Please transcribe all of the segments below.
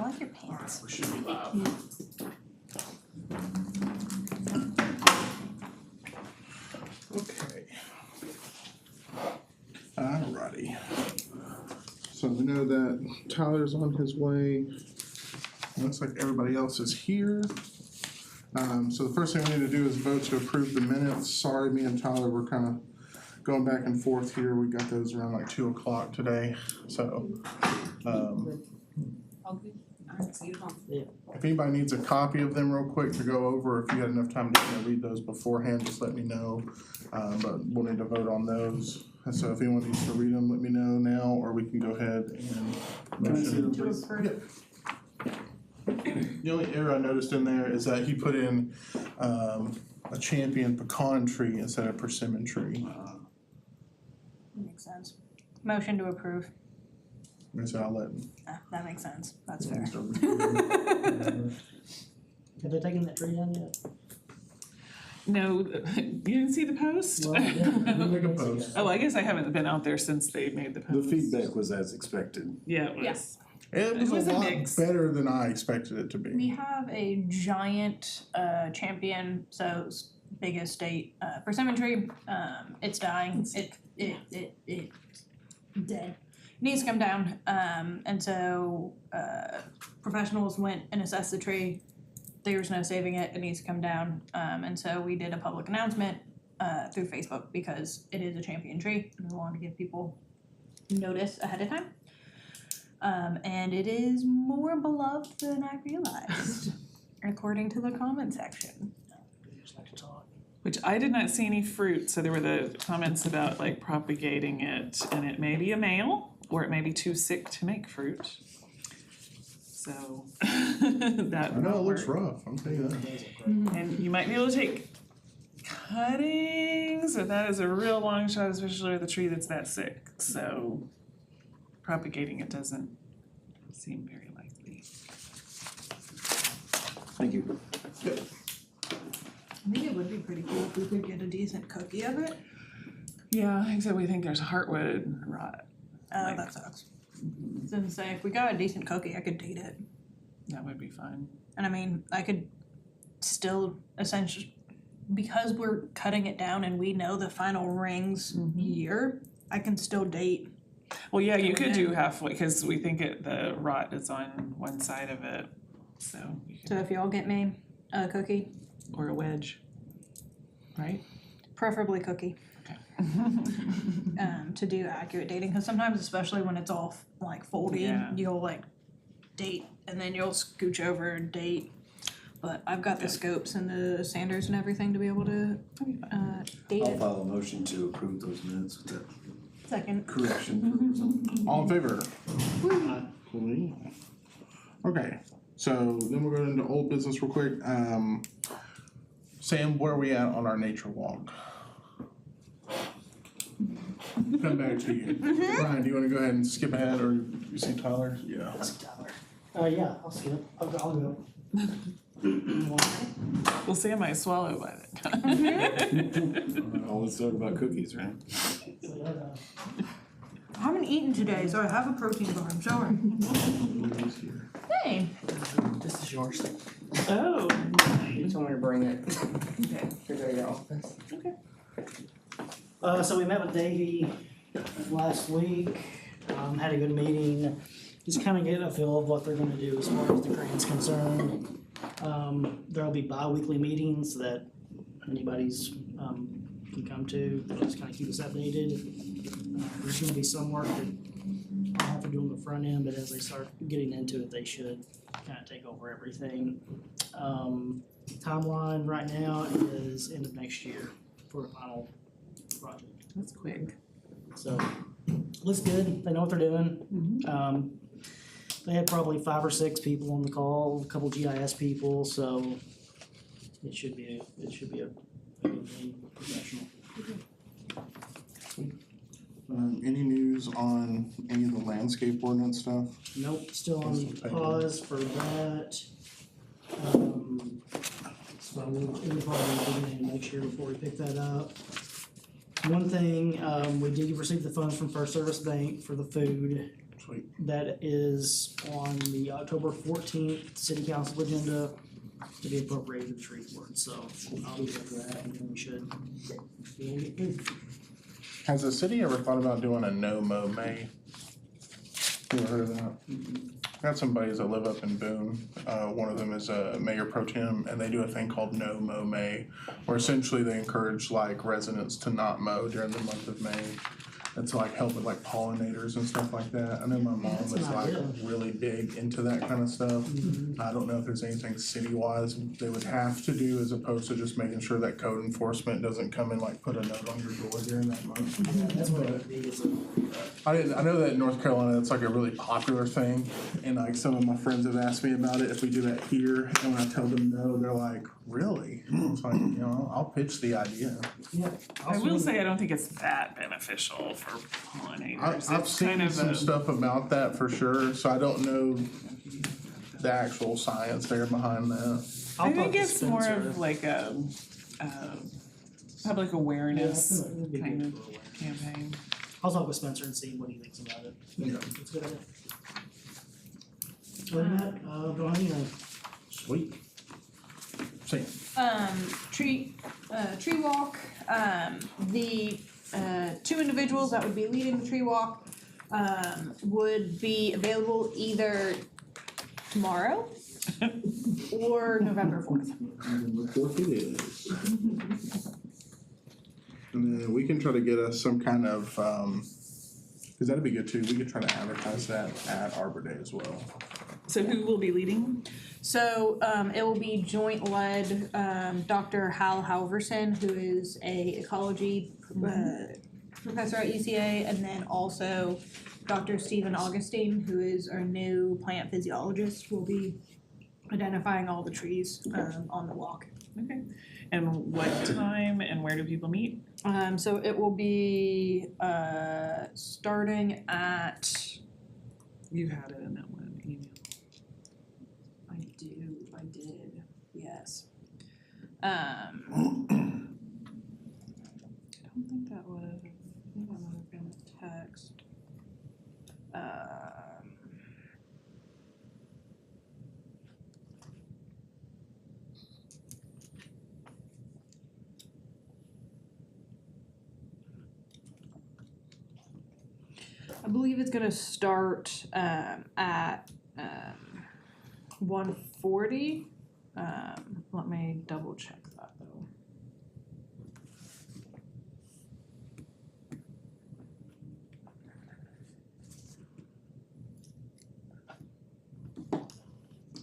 I like your pants. We should be live. Okay. Alrighty. So we know that Tyler's on his way. Looks like everybody else is here. So the first thing we need to do is vote to approve the minutes. Sorry, me and Tyler were kind of going back and forth here. We got those around like 2 o'clock today. So, if anybody needs a copy of them real quick to go over, if you had enough time to read those beforehand, just let me know. But we'll need to vote on those. And so if anyone needs to read them, let me know now, or we can go ahead and motion. To approve. The only error I noticed in there is that he put in a champion pecan tree instead of persimmon tree. Makes sense. Motion to approve. And so I'll let. That makes sense. That's fair. Have they taken that tree down yet? No, you didn't see the post? Well, yeah, We'll make a post. Oh, I guess I haven't been out there since they made the The post. feedback was as expected. Yeah, it was. It was was a a lot mix. better than I expected it to We be. have a giant champion, so biggest state persimmon tree. It's dying. It's dead. Needs to come down. And so professionals went and assessed the tree. There's no saving it. It needs to come down. And so we did a public announcement through Facebook because it is a champion tree, and we wanted to give people notice ahead of time. And it is more beloved than I realized, according to the comment section. Just like to talk. Which I did not see any fruit, so there were the comments about like propagating it, and it may be a male, or it may be too sick to make fruit. So that I know it looks work. rough, I'm telling you that. And you might be able to take cuttings, but that is a real long shot, especially with a tree that's that sick. So propagating it doesn't seem very likely. Thank you. I think it would be pretty cool if we could get a decent cookie of it. Yeah, except we think there's heartwood rot. Like- That sucks. I was gonna say, if we got a decent cookie, I could date it. That would be fun. And I mean, I could still essentially, because we're cutting it down and we know the final rings year, I can still date. Well, yeah, you could do halfway, because we think the rot is on one side of it, so you So could, if y'all get me a cookie, or a wedge, right? preferably cookie, Okay. to do accurate dating, because sometimes, especially when it's all like folding, Yeah. you'll like date and then you'll scooch over and date. But I've got the scopes and the sanders and everything to be able to date I'll it. file a motion to approve those minutes with that Second. correction. All in favor? Okay, so then we're going into old business real quick. Sam, where are we at on our nature walk? Come back to you. Brian, do you wanna go ahead and skip ahead, or you see Tyler? Yeah. Yeah, I'll skip. I'll go. Well, Sam might swallow by that time. All let's talk about cookies, right? I haven't eaten today, so I have a protein bar, I'm sorry. Hey. This is yours. Oh, You told me to bring it. okay. To go to your office. So we met with Davey last week, had a good meeting, just kind of getting a feel of what they're gonna do as far as the grant's concerned. There'll be bi-weekly meetings that anybody's, can come to, they'll just kind of keep us updated. There's gonna be some work that I'll have to do on the front end, but as they start getting into it, they should kind of take over everything. Timeline right now is end of next year for a final project. That's quick. So, looks good, they know what they're doing. They had probably 5 or 6 people on the call, a couple GIS people, so it should be a good thing, professional. Any news on any of the landscape ordinance stuff? Nope, still on That's okay. pause for that. So we'll probably be next year before we pick that up. One thing, we did receive the funds from First Service Bank for the food Sweet. That is on the October 14th city council agenda to be appropriated to the tree board, so I'll be there for that, and then we should be able to get through. Has the city ever thought about doing a no mow May? You ever heard of that? I got some buddies that live up in Boone. One of them is a mayor pro tem, and they do a thing called no mow May, where essentially they encourage like residents to not mow during the month of May. And to like help with like pollinators and stuff like that. I know my mom That's was an like idea. really big into that kind of stuff. I don't know if there's anything city-wise they would have to do as opposed to just making sure that code enforcement doesn't come and like put a note on your door during that month. Yeah, that's what it would be, is I know that in North Carolina, it's like a really popular thing, and like some of my friends have asked me about it, if we do that here, and when I tell them no, they're like, really? It's like, you know, I'll pitch the idea. I will say I don't think it's that beneficial for pollinators. I've It's kind seen of some a- stuff about that for sure, so I don't know the actual science there behind that. I think it's more of like a public Yeah, awareness it would be kind good of for awareness. campaign. I'll talk with Spencer and see what he thinks about it. Yeah. It's a good idea. Other than that, don't have anything. Sweet. Sam. Tree walk, the, two individuals that would be leading the tree walk, would be available either tomorrow or November 4th. November 4th it is. And then we can try to get us some kind of, cause that'd be good too, we could try to advertise that at Arbor Day as well. So who will be leading? So, it will be joint led, Dr. Hal Halverson, who is a ecology, professor at UCA, and then also Dr. Stephen Augustine, who is our new plant physiologist, will be identifying all the trees, on the walk. Okay. And what time and where do people meet? So it will be, starting at, You had it in that one email. I did, yes. I don't think that was, I think that might have been a text. I believe it's gonna start at 1:40. Let me double check that though.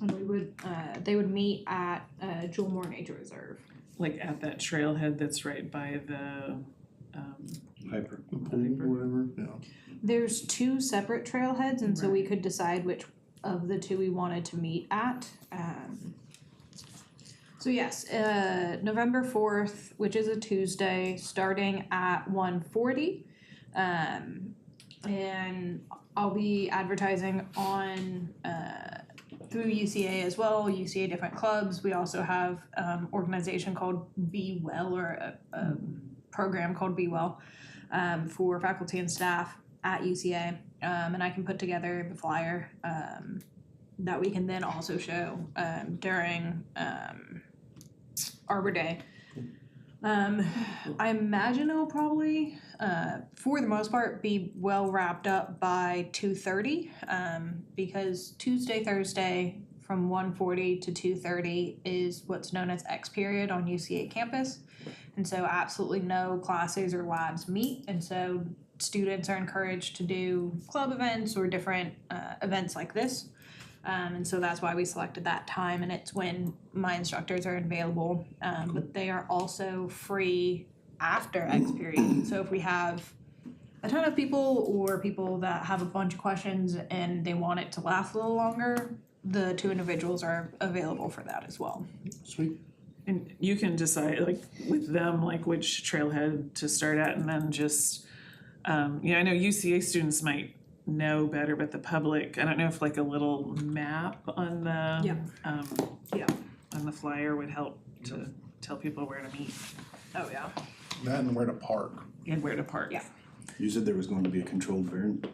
And they would meet at Jewel Moore Nature Reserve. Like at that trailhead that's right by the, Hyper. The pool or whatever, yeah. There's two separate trailheads, and so we could decide which of the two we wanted to meet at. So yes, November 4th, which is a Tuesday, starting at 1:40. And I'll be advertising on through UCA as well, UCA different clubs. We also have organization called Be Well, or a program called Be Well, for faculty and staff at UCA, and I can put together the flyer that we can then also show during Arbor Day. I imagine it'll probably, for the most part, be well wrapped up by 2:30, because Tuesday, Thursday from 1:40 to 2:30 is what's known as X period on UCA campus. And so absolutely no classes or labs meet, and so students are encouraged to do club events or different events like this. And so that's why we selected that time, and it's when my instructors are available. But they are also free after X period. So if we have a ton of people or people that have a bunch of questions and they want it to last a little longer, the two individuals are available for that as well. Sweet. and you can decide like with them, like which trailhead to start at, and then just, I know UCA students might know better, but the public, I don't know if like a little map on the, Yeah. on the flyer would help to tell people where to meet Oh, yeah. That and where to park. and where to park. Yeah. You said there was going to be a controlled variant?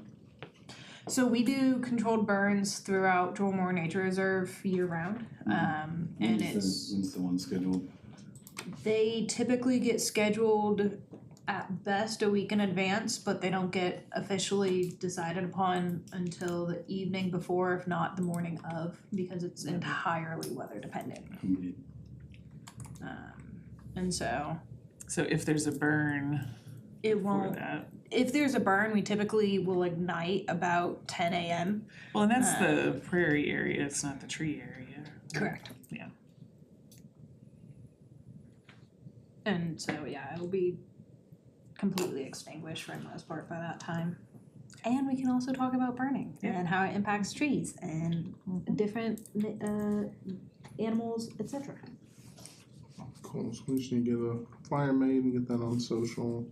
So we do controlled burns throughout Joel Nature Reserve year round, and When's the one scheduled? they typically get scheduled at best a week in advance, but they don't get officially decided upon until the evening before, if not the morning of, because it's entirely weather dependent. And so So if there's a burn it for won't, that, if there's a burn, we typically will ignite about 10 a.m. well, and that's the prairie area, it's not the tree area. Correct. Yeah. And so, yeah, it'll be completely extinguished for the most part by that time. And we can also talk about burning and how it impacts trees and different animals, etc. Cool, so we just need to get a flyer made and get that on social.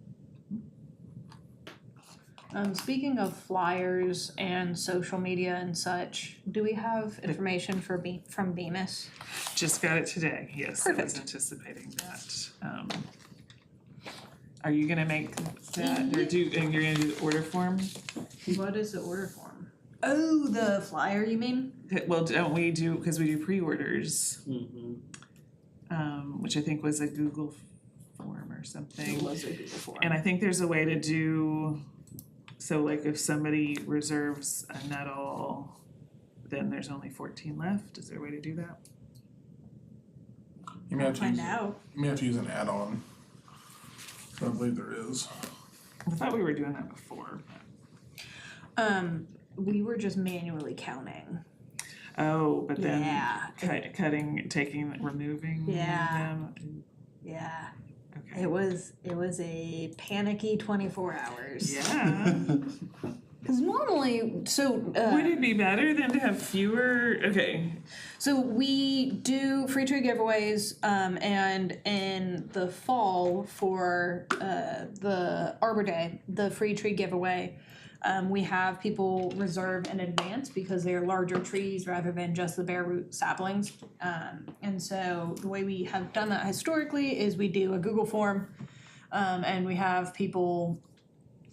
Speaking of flyers and social media and such, do we have information from Bemis? Just got it today, yes, I was Perfect. anticipating that. Are you gonna make that, and you're gonna do the order form? What is the order form? Oh, the flyer, you mean? Well, don't we do, cause we do pre-orders, which I think was a Google form or something. It was a Google form. And I think there's a way to do, so like if somebody reserves a nettle, then there's only 14 left, is there a way to do that? You may have to Find use, out. you may have to use an add-on. I believe there is. I thought we were doing that before. We were just manually counting. Oh, but then Yeah. cutting, taking, removing Yeah. them? Yeah. Okay. It was a panicky 24 hours. Yeah. Because normally, Would it be better than to have fewer? Okay. So we do free tree giveaways, and in the fall for the Arbor Day, the free tree giveaway, we have people reserve in advance because they are larger trees rather than just the bare root saplings. And so the way we have done that historically is we do a Google form, and we have people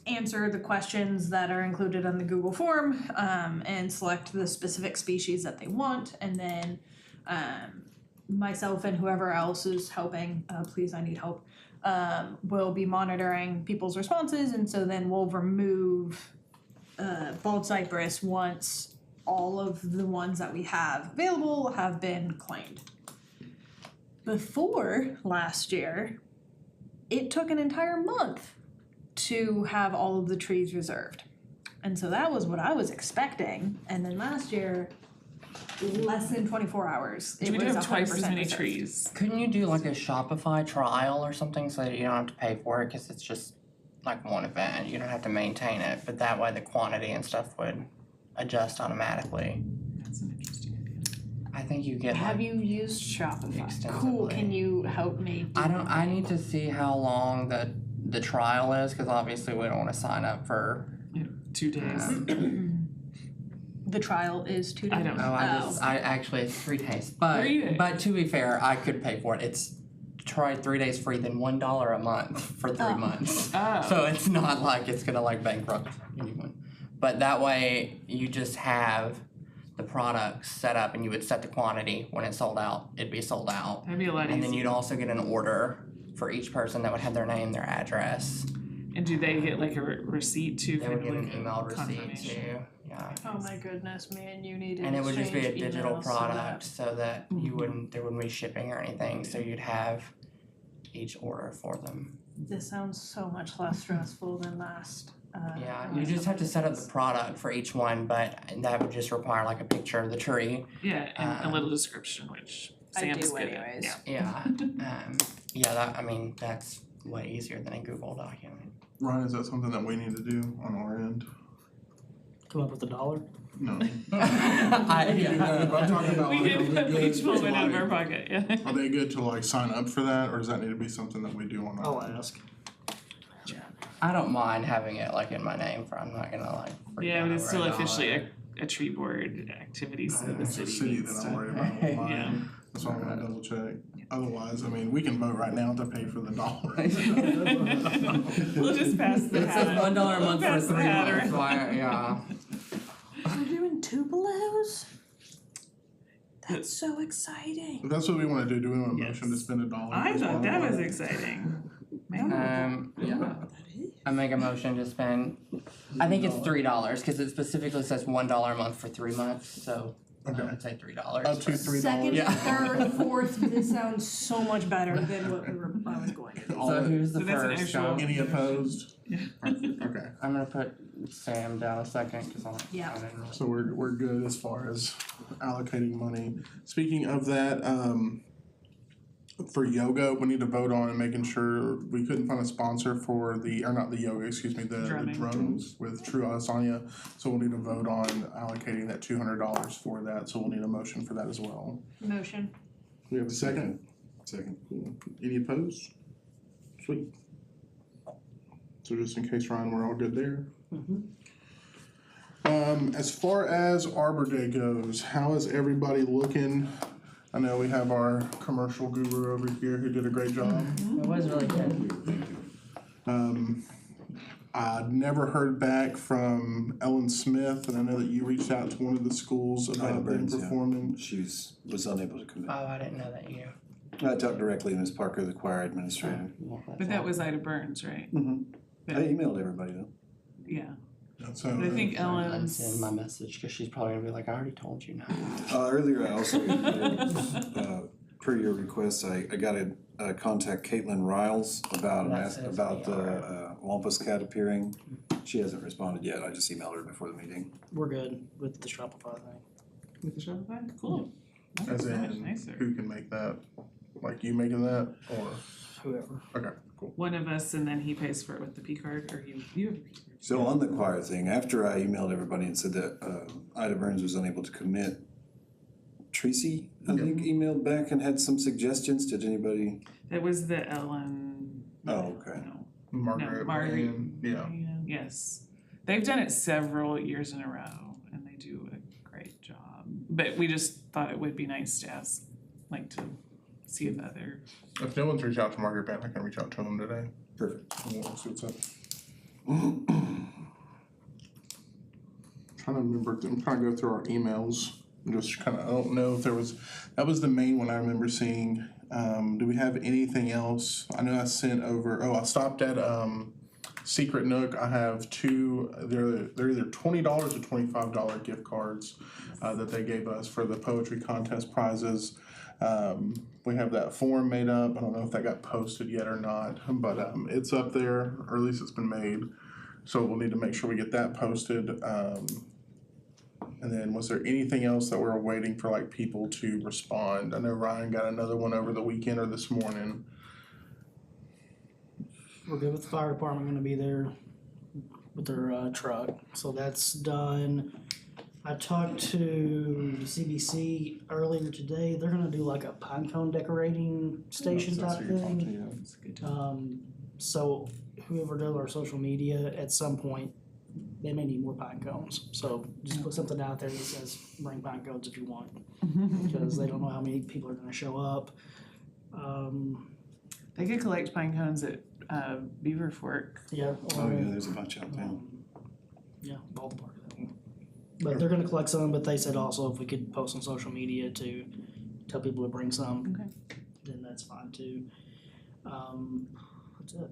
answer the questions that are included on the Google form, and select the specific species that they want, and then myself and whoever else is helping, please I need help, will be monitoring people's responses, and so then we'll remove bald cypress once all of the ones that we have available have been claimed. Before last year, it took an entire month to have all of the trees reserved. And so that was what I was expecting. And then last year, less than 24 hours. It We do was have twice as 100% many reserved. trees. Couldn't you do like a Shopify trial or something so that you don't have to pay for it, cause it's just like one event, you don't have to maintain it, but that way the quantity and stuff would adjust automatically. That's an interesting idea. I think you get Have like, you used Shopify? Extensively. Cool, can you help me? I need to see how long the trial is, cause obviously we don't wanna sign up for, 2 days. The trial is 2 days. I don't know. I actually it's 3 days, but 3 days. but to be fair, I could pay for it. It's try 3 days free, then $1 a month for 3 months. Oh. So it's not like it's gonna like bankrupt anyone. But that way you just have the product set up and you would set the quantity. When it's sold out, it'd be sold out. That'd be a lot And then easier. you'd also get an order for each person that would have their name, their address. And do they get like a receipt too? They kind would of get like an a email receipt confirmation? too. Yeah. Oh my goodness, me and you need to And it would just be a exchange digital emails so product so that you Mhm. wouldn't, there wouldn't be shipping or anything, so you'd have each order for them. This sounds so much less stressful than last. Yeah, you just have to set up the product for each one, but that would just require like a picture of the tree. Yeah, and a little description, which I Sam's do good at. anyways. Yeah. Yeah, that, I mean, that's way easier than a Google document. Ryan, is that something that we need to do on our end? Come up with $1? No. I, But I'm talking about We like, did are we each good pull to, it out of our like, pocket, yeah. are they good to like sign up for that, or does that need to be something that we do on our I'll end? ask. I don't mind having it like in my name, for I'm not gonna like. freak Yeah, but out it's over still $1. officially a tree board activity, so the It's the city city needs that I'm to. worried about on mine. Yeah. That's why I'm gonna double check. Otherwise, I mean, we can vote right now to pay for the dollar. We'll just pass the It says hat. $1 a month for Pass the 3 hat months, around. why, yeah. doing Tupelos? That's so exciting. If that's what we wanna do, we want a motion to Yes. spend $1? I thought that was exciting. Yeah. I make a motion to spend, I think it's $3, cause it specifically says $1 a month for 3 months, so I Okay. would say $3. Up to $3. Second, Yeah. third, fourth, this sounds so much better than what I was going to do. So who's the So that's an first? actual- Go. Any opposed? Yeah. Okay, I'm gonna put Sam down a second, cause I'm. Yeah. I didn't really- so we're good as far as allocating money. Speaking of that, for yoga, we need to vote on and making sure, we couldn't find a sponsor for the, or not the yoga, excuse me, the Drumming. drums with True Asanya. So we'll need to vote on allocating that $200 for that, so we'll need a motion for that as well. Motion. We have a second? Second. Cool. Any opposed? Sweet. So just in case, Ryan, we're all good there. As far as Arbor Day goes, how is everybody looking? I know we have our commercial guru over here who did a great job. It was really good. I'd never heard back from Ellen Smith, and I know that you reached out to one of the schools about them Burns, yeah. performing. She was unable to commit. Oh, I didn't know that you. I talked directly to Ms. Parker, the choir administrator. But that was Ida Burns, right? I emailed everybody though. Yeah. So, But I think I'm Ellen's. sending my message, cause she's probably gonna be like, I already told you now. Earlier I also, per your request, I got to contact Caitlin Riles about, That says about we the are. Wampus cat appearing. She hasn't responded yet, I just emailed her before the meeting. We're good with the Shopify thing. With the Shopify? Cool. as That's so much in, nicer. who can make that? Like you making that, or, Whoever. okay, cool. One of us, and then he pays for it with the P card, or you have a P card. So on the choir thing, after I emailed everybody and said that Ida Burns was unable to commit, Tracy, I think, emailed back and had some suggestions. Did anybody? That was the Ellen. Oh, okay. No. Margaret. Margaret. and- yeah. Yes. They've done it several years in a row, and they do a great job. But we just thought it would be nice to ask, like, to see if other. If no one's reached out to Margaret Band, I can reach out to them today. Perfect. And we'll see what's up. Trying to remember, I'm trying to go through our emails, and just kinda, I don't know if there was, that was the main one I remember seeing. Do we have anything else? I know I sent over, I stopped at, Secret Nook. I have two, they're either $20 or $25 gift cards, that they gave us for the poetry contest prizes. We have that form made up. I don't know if that got posted yet or not, but it's up there, or at least it's been made. So we'll need to make sure we get that posted. And then was there anything else that we're waiting for, like, people to respond? I know Ryan got another one over the weekend or this morning. We're good with the fire department, gonna be there with their truck, so that's done. I talked to the CBC earlier today, they're gonna do like a pine cone decorating station That's type who you're talking to, thing. yeah. It's a good time. So whoever does our social media, at some point, they may need more pine cones, so just put something out there that says, bring pine cones if you want. Because they don't know how many people are gonna show up. They could collect pine cones at Beaver Fork. Yeah. Oh yeah, there's a bunch out there. Yeah, ballpark. But they're gonna collect some, but they said also if we could post on social media to tell people to bring some, Okay. then that's fine too. That's it.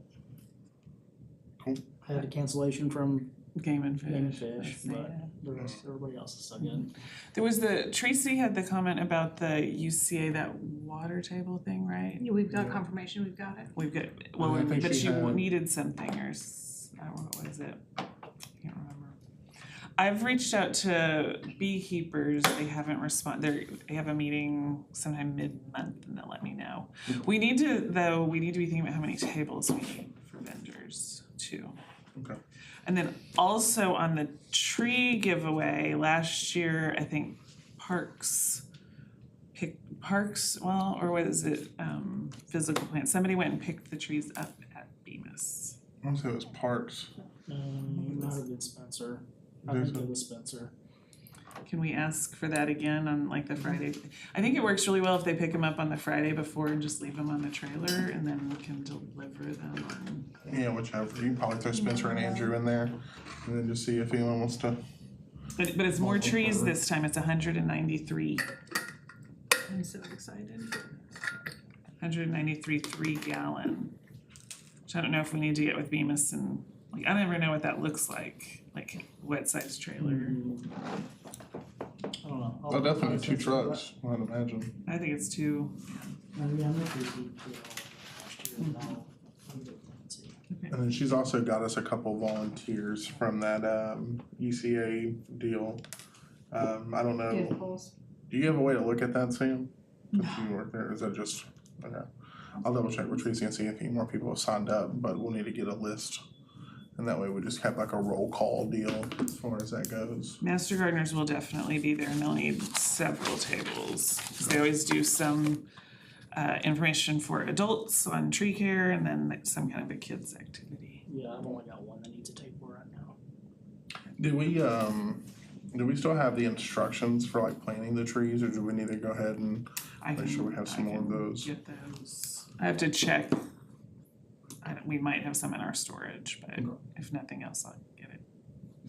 Cool. I had a cancellation from Game and Fish. Game and Fish, I see but that. the rest, everybody else is still good. There was Tracy had the comment about the UCA, that water table thing, right? Yeah, we've got confirmation, we've got it. We've got, I well, think but she she had- needed something or, what was it? I can't remember. I've reached out to beekeepers, they haven't they have a meeting sometime mid-month and they'll let me know. We need to be thinking about how many tables we need for vendors too. Okay. And then also on the tree giveaway, last year, I think Parks, or what is it, Physical Plant, somebody went and picked the trees up at Bemis. I want to say it was Parks. Not a good Spencer. I There's think a- it was Spencer. Can we ask for that again on like the Friday? I think it works really well if they pick them up on the Friday before and just leave them on the trailer and then we can deliver them on. Yeah, whichever. You can probably throw Spencer and Andrew in there, and then just see if anyone wants to But it's more trees this time, it's 193. I'm so excited. 193 3-gallon. Which I don't know if we need to get with Bemis and, like, I never know what that looks like what size trailer. I don't know. Oh, definitely 2 trucks, I'd imagine. I think it's 2. Maybe I'm not busy last year, but I'll get that and see. And then she's also got us a couple volunteers from that ECA deal. I don't know, do you have a way to look at that, Sam? Since you work there, is that just, okay. I'll double check with Tracy and see if any more people have signed up, but we'll need to get a list. And that way we just have like a roll call deal as far as that goes. Master gardeners will definitely be there and they'll need several tables. 'Cause they always do some information for adults on tree care and then some kind of a kids activity. Yeah, I've only got one that needs a table right now. Do we still have the instructions for like planting the trees, or do we need to go ahead and make sure we have some more of those? Get those. I have to check. We might have some in our storage, but if nothing else, I'll get it.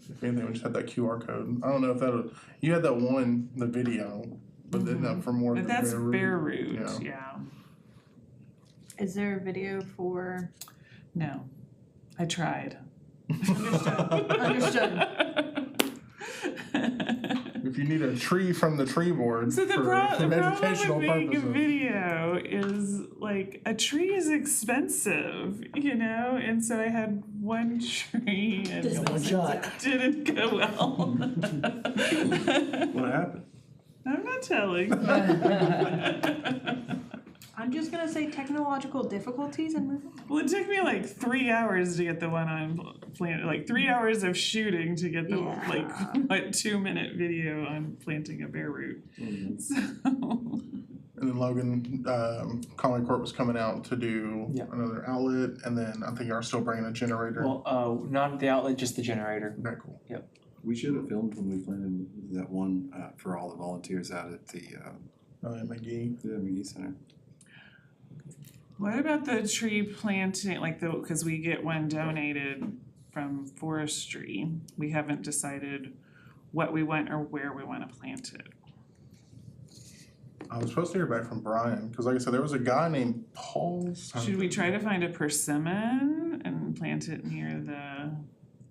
If anything, we just had that QR code. I don't know if that, you had that one, the video, but then that for more. But that's bare root, Yeah. yeah. Is there a video for? No, I tried. Understood. If you need a tree from the tree board So the for problem educational with making a purposes. video is like a tree is expensive, you know, and so I had one tree and Just one shot. didn't go well. What happened? I'm not telling. I'm just gonna say technological difficulties and move on. Well, it took me like 3 hours to get the one on plant, like 3 hours of shooting to get the like 2-minute video on planting a bare root. So. And then Logan, Conway Corp was coming out to do another outlet, and then I think you're still bringing a generator. Well, not the outlet, just the generator. Very cool. We should have filmed when we planted that one for all the volunteers out at the McGee. McGee Center. What about the tree planting, like because we get one donated from forestry, we haven't decided what we want or where we want to plant it. I was supposed to hear back from Brian, because like I said, there was a guy named Paul. Should we try to find a persimmon and plant it near the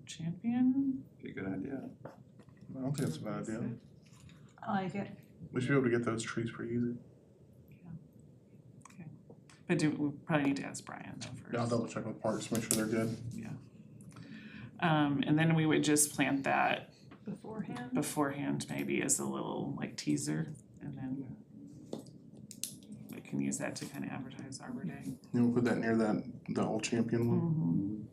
champion? Be a good idea. I don't think it's a bad idea. I like it. We should be able to get those trees pretty easy. But we probably need to ask Brian though first. Yeah, I'll double check with Parks, make sure they're good. And then we would just plant that Beforehand. maybe as a little like teaser, and then we can use that to kind of advertise Arbor Day. You know, put that near the old champion one. Mm-hmm.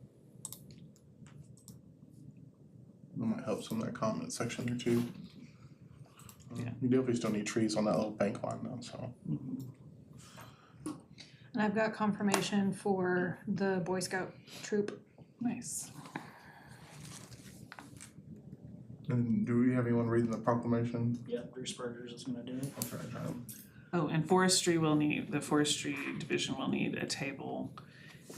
That might help some of that comment section there too. Yeah. You definitely still need trees on that little bank line though, so. And I've got confirmation for the Boy Scout troop. Nice. And do we have anyone reading the proclamation? Yeah, Bruce Burgers is gonna do it. Okay, Oh, and the forestry division will need a table,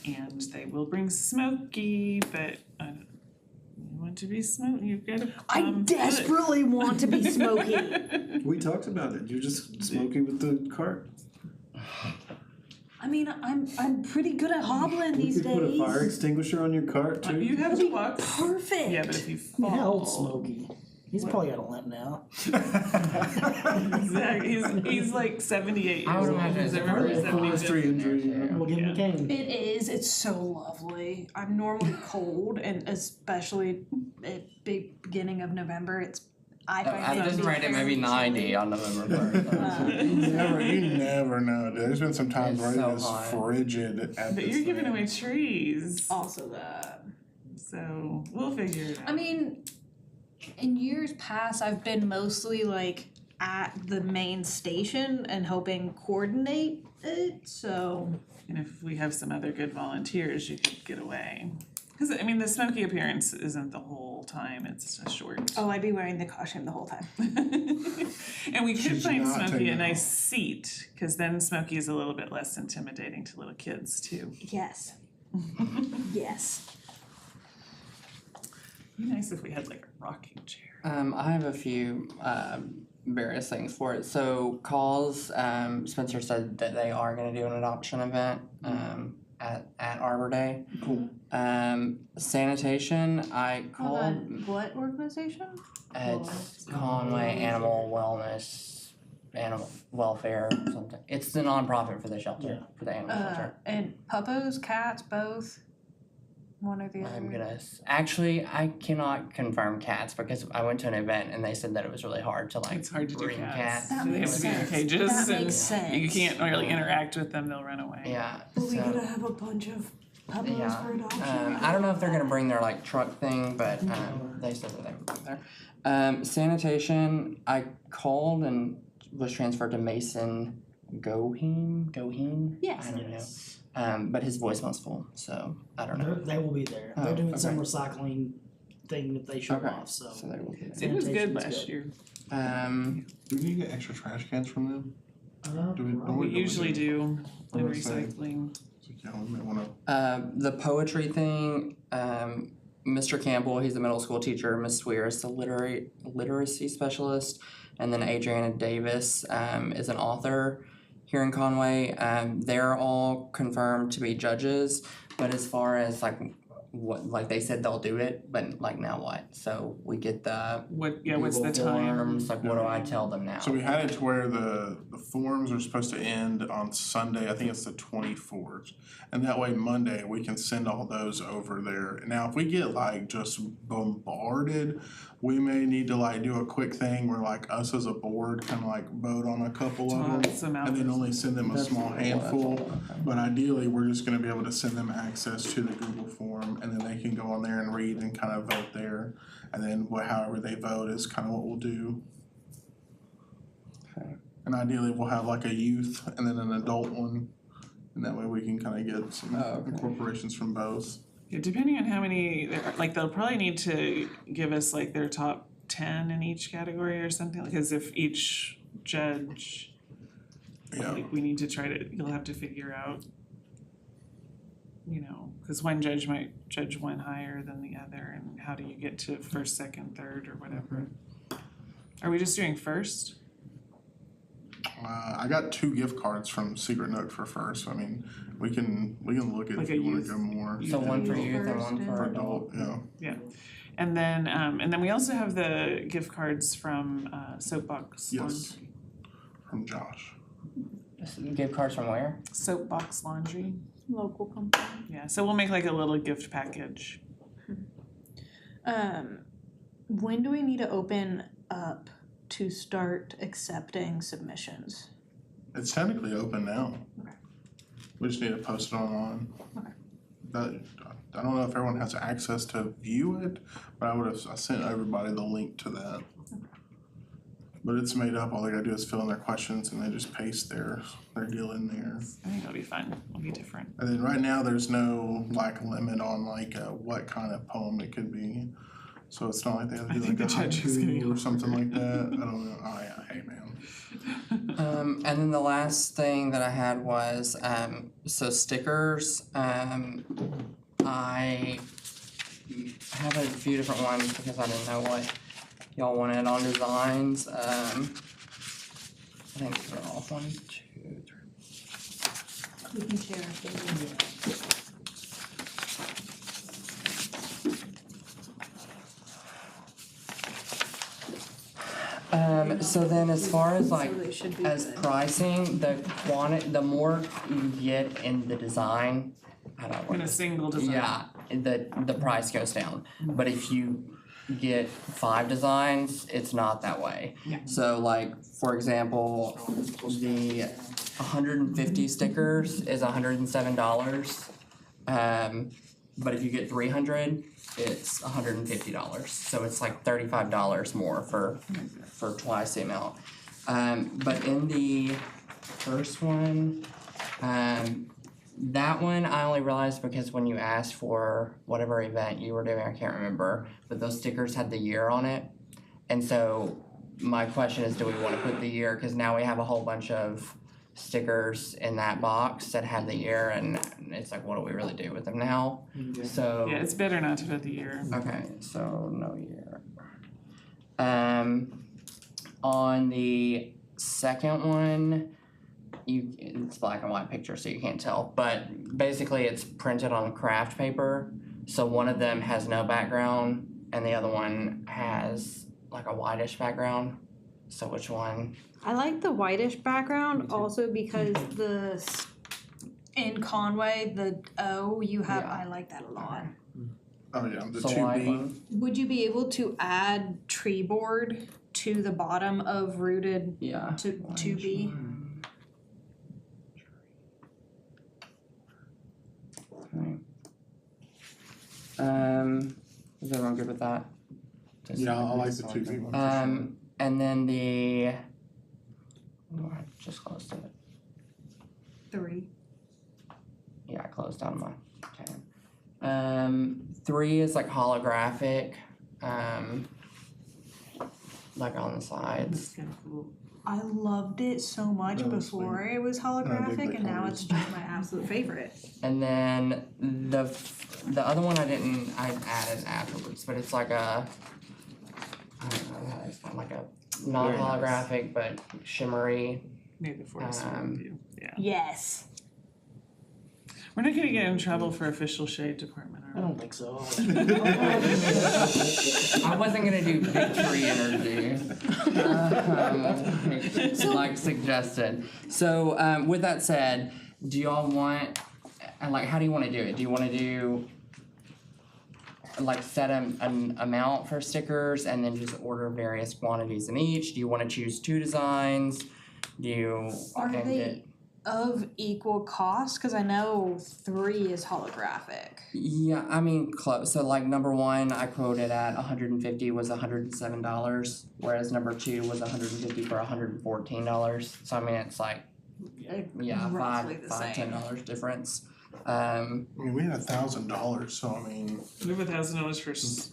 and they will bring Smokey, but you want to be Smokey, you've got to. I desperately want to be Smokey. We talked about it. You're just smoky with the cart. I mean, I'm pretty good at hobbling We these could put a days. fire extinguisher on your cart too. You have to walk. Perfect. Yeah, but if you I mean, how fall. old's Smokey? He's probably got a limp now. Exactly. He's like 78 I would years old. imagine it's I remember a forestry injury. We'll give him a cane. It is. It's so lovely. I'm normally cold, and especially at the beginning of November, I find At it this to be rate, it may be very 90 chilly. on November 1st. You never know, dude. There's been some times It's where so it is hot. frigid at But this you're giving thing. away trees, Also that. so we'll figure it out. I mean, in years past, I've been mostly like at the main station and helping coordinate it, so. And if we have some other good volunteers, you could get away. Because, I mean, the Smoky appearance isn't the whole time, it's a short. Oh, I'd be wearing the costume the whole time. And we could She's find not Smoky taking a it nice seat, because then Smoky is a little bit less intimidating to little kids too. Yes. Yes. It'd be nice if we had like a rocking chair. I have a few various things for it. So calls, Spencer said that they are gonna do an adoption event at Arbor Day. Cool. Sanitation, I Hold called, on, what organization? it's Conway Animal Wellness, Animal Welfare, something. It's the nonprofit for the shelter, for the animal shelter. And puppos, cats, both? One or the other? I'm gonna, actually, I cannot confirm cats because I went to an event and they said that it was really hard to like It's hard to do bring cats. That They have makes to be in sense. cages That and makes sense. you can't really interact with them, they'll run away. Yeah, Are we gonna so, have a bunch of puppos Yeah. for adoption? I don't know if they're gonna bring their like truck thing, but they said that they would be there. Sanitation, I called and was transferred to Mason Goheen? Yes. I don't know. But his voicemail's full, so I don't know. They will be there. Oh, They're doing some okay. recycling thing that they show Okay, off, so. so they will be It was good Sanitation's last good. year. there. Do we get extra trash cans from them? Do we- don't We don't usually do in What was that? recycling. So, yeah, we may wanna, The poetry thing, Mr. Campbell, he's a middle school teacher, Miss Swear is the literacy specialist, and then Adriana Davis is an author here in Conway. They're all confirmed to be judges, but as far as like what, like they said they'll do it, but like now what? So we get the What's the Google time? Forms, like what do I tell them now? so we had it to where the forms are supposed to end on Sunday, I think it's the 24th. And that way Monday, we can send all those over there. Now, if we get like just bombarded, we may need to like do a quick thing where like us as a board kind of like vote on a couple of them. Toss them out. And then only send them a That's small what I handful. told them. But ideally, we're just gonna be able to send them access to the Google form and then they can go on there and read and kind of vote there. And then however they vote is kind of what we'll do. Okay. And ideally, we'll have like a youth and then an adult one. And that way we can kind of get some Oh, okay. incorporations from both. Yeah, depending on how many, like they'll probably need to give us like their top 10 in each category or something, because if each judge, Yeah, like we need to try to, you'll have to figure out, you know, because one judge might judge one higher than the other, and how do you get to first, second, third, or whatever. Are we just doing first? I got 2 gift cards from Secret Nook for first. So, I mean, we can look at Like if a you want youth- to go more. So one for Youth youth and one first for For adult. adult, yeah. And then we also have the gift cards from Soapbox Yes. Laundry. From Josh. Gift cards from where? Soapbox Laundry, Local company. yeah, so we'll make like a little gift package. When do we need to open up to start accepting submissions? It's technically open now. Okay. We just need to post it online. Okay. That, I don't know if everyone has access to view it, but I sent everybody the link to that. But it's made up, all they gotta do is fill in their questions and they just paste their deal in there. I think it'll be fun, it'll be different. And then right now, there's no like limit on like what kind of poem it could be. So it's not like they have to I do think like a the judge is gonna haiku or go something like that. I don't know, oh yeah, hey man. And then the last thing that I had was, so stickers, I have a few different ones because I didn't know what y'all wanted on designs, I think they're all 1, 2, 3. We can share things. So then as far as like, So they should be as good. pricing, the more you get in the design, I don't know. In a single design. Yeah, the price goes down, but if you get 5 designs, it's not that way. Yeah. So like, for example, the 150 stickers is $107. But if you get 300, it's $150. So it's like $35 more for twice the amount. But in the first one, that one I only realized because when you asked for whatever event you were doing, I can't remember, but those stickers had the year on it. And so my question is, do we wanna put the year, cause now we have a whole bunch of stickers in that box that have the year, and it's like, what do we really do with them now? So. Yeah, it's better not to put the year. Okay, so no year. On the second one, it's black and white picture, so you can't tell, but basically it's printed on craft paper. So one of them has no background and the other one has like a whitish background. So which one? I like the whitish background also because in Conway, the O you have, Yeah. I like that a lot. Oh, yeah, the So two white B. one? Would you be able to add tree board to the bottom of rooted Yeah. to be? Okay. Is everyone good with that? Just- Yeah, I like the two B one for sure. And then I just closed it. 3. Yeah, I closed down my tab. 3 is like holographic, like on the sides. That's kind of cool. I loved it so much That was before it was dig holographic, the and now colors. it's just my absolute favorite. And then the other one I added afterwards, but it's like I don't know how to explain, like a non-holographic but shimmery. May the force be with you. Yeah. Yes. We're not gonna get in trouble for official shade department, I are we? don't think so. I wasn't gonna do big tree energy, like suggested. So with that said, do y'all want, like, how do you wanna do it? Do you wanna do, like, set an amount for stickers and then just order various quantities in each? Do you wanna choose 2 designs? Do you? Are and they get- of equal cost? Because I know 3 is holographic. Yeah, I mean, close. So like number 1, I quoted at $150 was $107, whereas number 2 was $150 for $114. So I mean, it's like, yeah, Roughly $5, the same. $10 difference. I mean, we had $1,000, so I mean, We have $1,000 for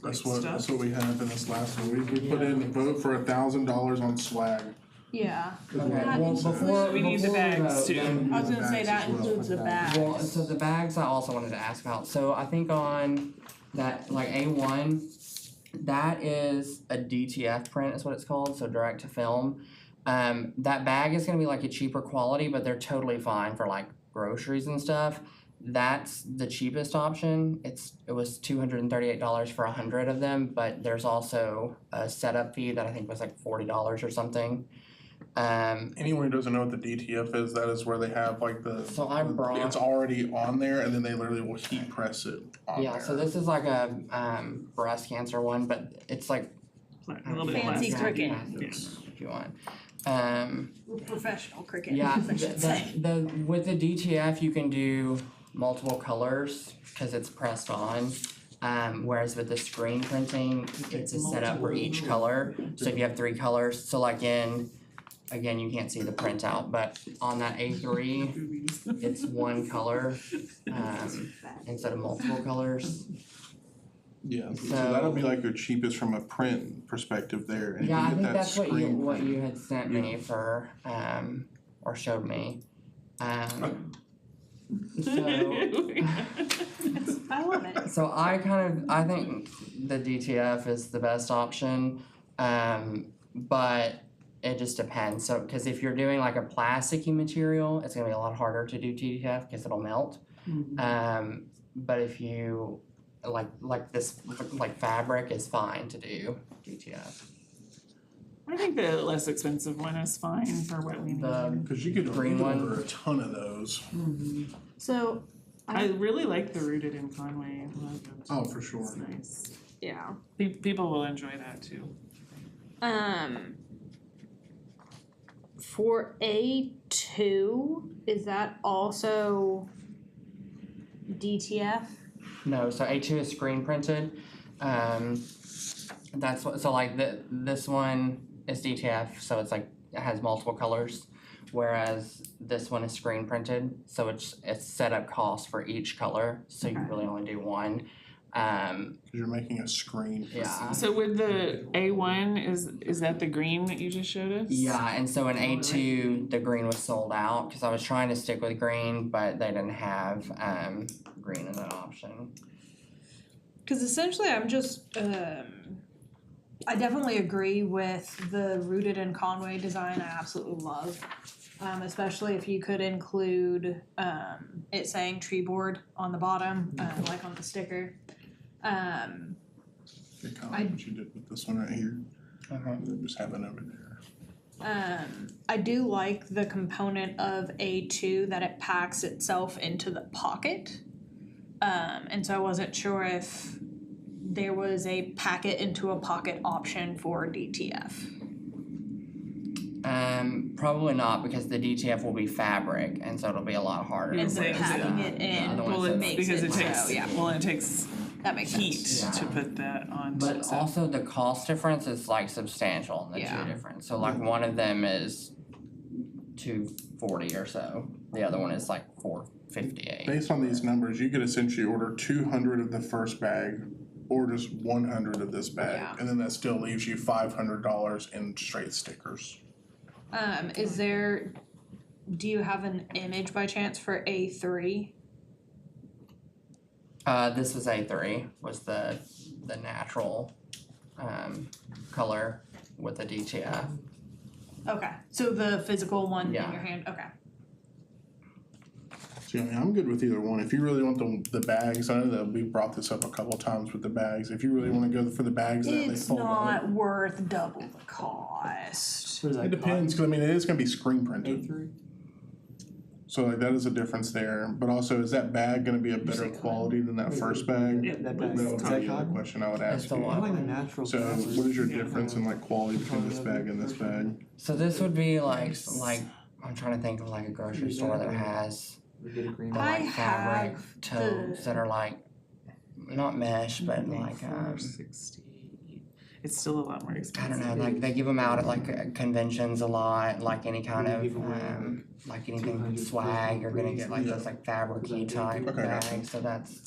that's stuff. what we had in this last one. We put in a vote for $1,000 on swag. Yeah. Okay, That well, includes- before We need the before we bags, vote, too. then- I was gonna say Bags that as well. includes the bags. Well, so the bags I also wanted to ask about. So I think on that, like A1, that is a DTF print is what it's called, so direct to film. That bag is gonna be like a cheaper quality, but they're totally fine for like groceries and stuff. That's the cheapest option. It was $238 for 100 of them, but there's also a setup fee that I think was like $40 or something. Anyone who doesn't know what the DTF is, that is where they have like So I brought- it's already on there and then they literally will heat press it on there. Yeah, so this is like a breast cancer one, but it's like A little bit Fancy less. cricket. if you want. Professional cricket. Yeah, I should say. the with the DTF you can do multiple colors because it's pressed on. Whereas with the screen printing, it's a setup for each color. So if you have 3 colors, so like again, you can't see the printout, but on that A3, it's 1 color instead of multiple colors. Yeah, so So- that'll be like your cheapest from a print perspective there. And if Yeah, you I get think that that's what screen you print- had sent me for or showed me. So I love it. so I think the DTF is the best option, but it just depends. So because if you're doing like a plasticky material, it's gonna be a lot harder to do DTF because it'll melt. But if you like this like fabric is fine to do DTF. I think the less expensive one is fine for what we need. Cause you could Green one. order a ton of those. So, I really like the rooted in Conway logo. Oh, for sure. It's nice. yeah. People will enjoy that too. For A2, is that also DTF? No, so A2 is screen printed. That's what, so like this one is DTF, so it's like, it has multiple colors. Whereas this one is screen printed, so it's setup cost for each color, so you Okay. really only do one. Cause you're making a screen. Yeah. So with the A1, is that the green that you just showed us? Yeah, and so in A2, the green was sold out, cause I was trying to stick with green, but they didn't have, green as an option. Cause essentially I'm just, I definitely agree with the rooted in Conway design, I absolutely love. Especially if you could include, it saying tree board on the bottom, like on the sticker. Good comment what you did with this one right here. Just have it over there. I do like the component of A2 that it packs itself into the pocket. And so I wasn't sure if there was a pack it into a pocket option for DTF. Probably not, because the DTF will be fabric, and so it'll be a lot harder. And so Exactly. packing it in Well, it's makes because it it takes, so, yeah, well, it takes that makes heat sense. to put that on. But so- also the cost difference is like substantial in the Yeah. two different. So like one of them is $240 or so. The other one is like $458. Based on these numbers, you could essentially order 200 of the first bag or just 100 of this bag. Yeah. And then that still leaves you $500 in straight stickers. Is there, do you have an image by chance for A3? This was A3, was the natural color with the DTF. Okay, so the physical one in Yeah. your hand, okay. So, yeah, I'm good with either one. If you really want the bags, I know that we brought this up a couple times with the bags. If you really wanna go for the bags that they It's fold up. not worth double the cost. What is that? It depends, cause I mean, it is gonna be screen printed. A3? So like that is a difference there, but also is that bag gonna be a better quality than that first bag? Yeah, That That bag. would Is be that the other cotton? question I would It's ask the you. I like the natural. So fabric. what is your Yeah. difference in like quality between this bag and this bag? So this would be like I'm trying to think of like a grocery store that has We get a green the I like fabric have totes the- that are like not mesh but like 460. It's still a lot more I expensive. don't know, like they give them out at like conventions a lot, like any kind of Give away, like anything 200 swag, you're gonna get like Yeah. those like fabric-y type Okay, gotcha. bags, so that's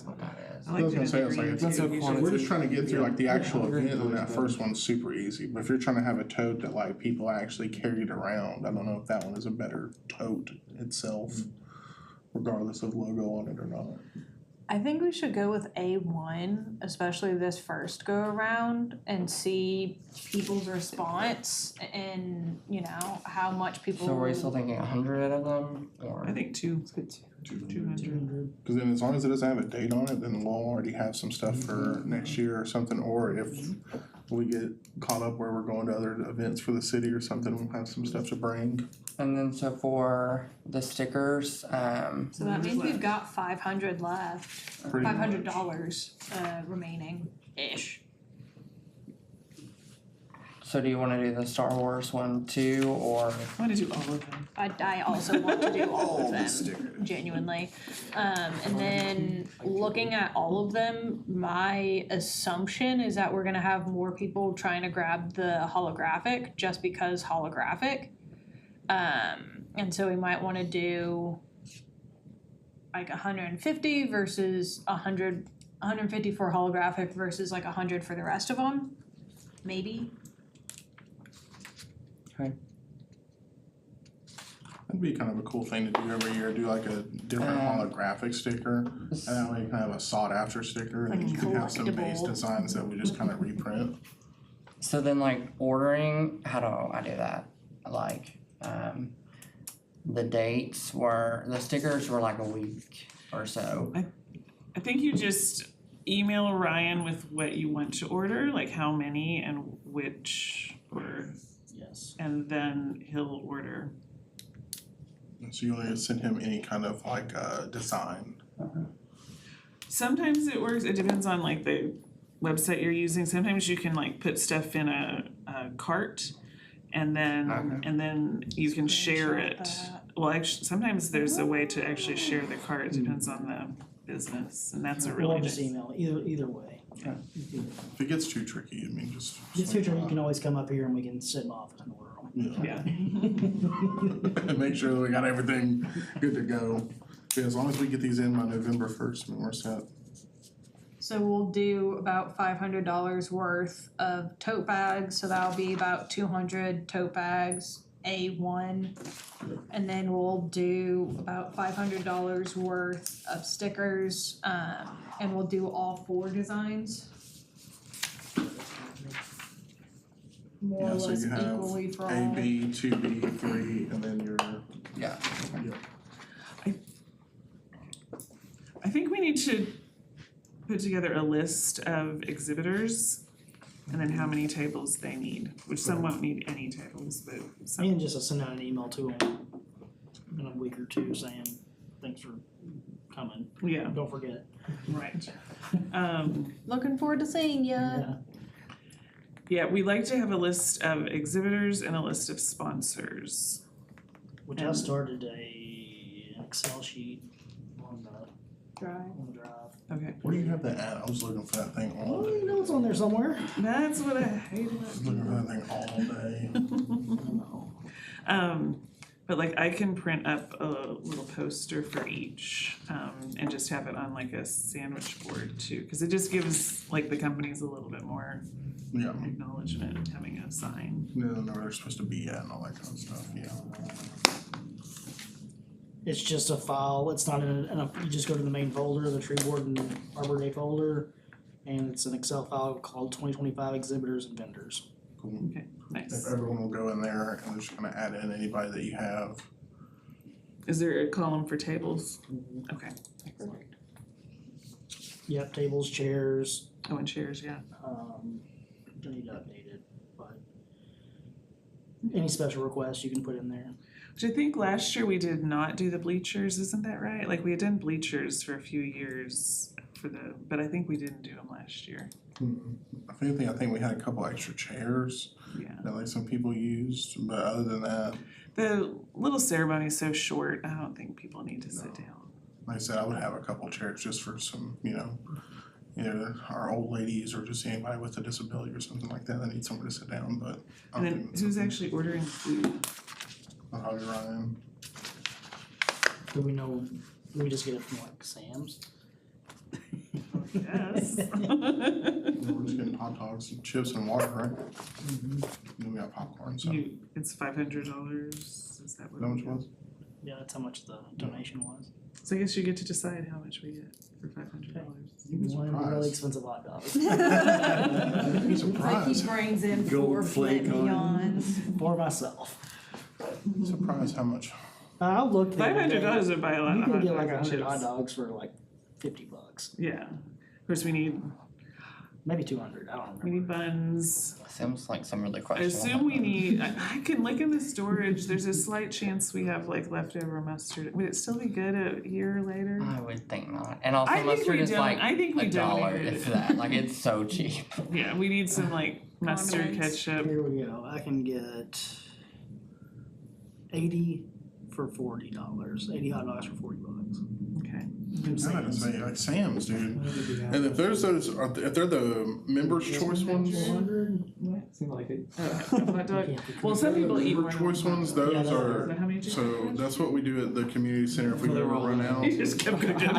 what that is. I I like was the gonna say, it's like, green it's, too. That's a You so should- we're just trying to get through like the actual Yeah. event, and that first one's super easy, but if you're trying to have a tote that like people actually carried around, I don't know if that one is a better tote itself, regardless of logo on it or not. I think we should go with A1, especially this first go around, and see people's response and, you know, how much people. So are we still thinking 100 of them, or? I think 200. 200. Cause then as long as it doesn't have a date on it, then we'll already have some stuff for next year or something, or if we get caught up where we're going to other events for the city or something, we'll have some stuff to bring. And then so for the stickers, So that means we've got 500 left, Pretty much. $500 remaining-ish. so do you wanna do the Star Wars one too, or? I want to do all of them. I also want to do all of the them, stickers. genuinely. And then looking at all of them, my assumption is that we're gonna have more people trying to grab the holographic, just because holographic. And so we might wanna do like 150 versus 150 for holographic versus like 100 for the rest of them, maybe. That'd be kind of a cool thing to do every year, do like a different holographic sticker, and that way you can have a sought after sticker, and Like then a you can have some base collectible. designs that we just kind of reprint. So then like ordering, how do I do that? Like, the dates the stickers were like a week or so. I think you just email Ryan with what you want to order, like how many and which, Yes. and then he'll order. So you only send him any kind of like design. Sometimes it works, it depends on like the website you're using. Sometimes you can like put stuff in a cart and then you can share Screenshot it. that. Well, actually, sometimes there's a way to actually share the cart, it depends on the business, and that's a really Or just nice. email, either way. If it gets too tricky, I mean, just. This future, you can always come up here and we can sit in office and order them. Yeah, Make sure that we got everything good to go. Yeah, as long as we get these in by November 1st, then we're set. So we'll do about $500 worth of tote bags, so that'll be about 200 tote bags, A1. And then we'll do about $500 worth of stickers, and we'll do all 4 designs. More or Yeah, so less you have equally for all. A, B, 2B, 3, and then your, Yeah. I think we need to put together a list of exhibitors and then how many tables they need, which some won't need any tables, but some. And just send out an email to them in a week or two saying, thanks for coming, Yeah, don't forget. right. Looking forward to seeing ya. Yeah. Yeah, we like to have a list of exhibitors and a list of sponsors. Which I started an Excel sheet on the drive. Okay, where do you have that at? I was looking for that thing all Oh, day. you know it's on there somewhere. that's what I hate I was looking for that thing all day. But like I can print up a little poster for each, and just have it on like a sandwich board too, cause it just gives like the companies a little bit more Yeah, acknowledgement of having a sign. they don't know where they're supposed to be at and all that kind of stuff, yeah. It's just a file, it's not in a, you just go to the main folder, the tree board and Arbor Day folder, and it's an Excel file called 2025 exhibitors and vendors. Cool. Okay, If nice. everyone will go in there and just kind of add in anybody that you have. Is there a column for tables? Okay, excellent. Yep, tables, chairs, Oh, and chairs, yeah. don't need to update it, but any special requests you can put in there. Which I think last year we did not do the bleachers, isn't that right? Like we had done bleachers for a few years but I think we didn't do them last year. I think we had a couple extra chairs Yeah. that like some people used, but other than that, The little ceremony's so short, I don't think people need to sit down. like I said, I would have a couple chairs just for some, either our old ladies or just anybody with a disability or something like that need somewhere to sit down, but. And then who's actually ordering food? I'll have you Ryan. Do we just get it from like Sam's? Yes. We're just getting hot dogs and chips and water, right? Then we got popcorn, so. It's $500, is that what? How much it was? Yeah, that's how much the donation was. So I guess you get to decide how much we get for $500. You'd be One really surprised. expensive hot dogs You'd be Like he surprised. brings in Gold 4 flake flip on. beyonds. for myself. Surprised how much. I looked. the other day. $500 would buy a lot You of can hot get like dogs 100 and hot chips. dogs for like $50. Yeah. Of course, we need Maybe 200, I don't remember. buns. Seems like some really I questionable. assume we need, I can look in the storage, there's a slight chance we have like leftover mustard. Would it still be good a year later? I would think not. And also I think mustard we is like I think we $1, donated if it. that. Like it's so cheap. Yeah, we need some like mustard, Condiments. ketchup. Here we go. I can get 80 for $40. 80 hot dogs for $40. Okay. I gotta say, like Sam's, dude. And if there's those, if they're the members' choice ones, Seemed like it. Hot dog. Well, some people eat member more. choice ones, those Yeah, Is are, that how many you so that's what we do at the community center if we ever run out. You just kept cooking.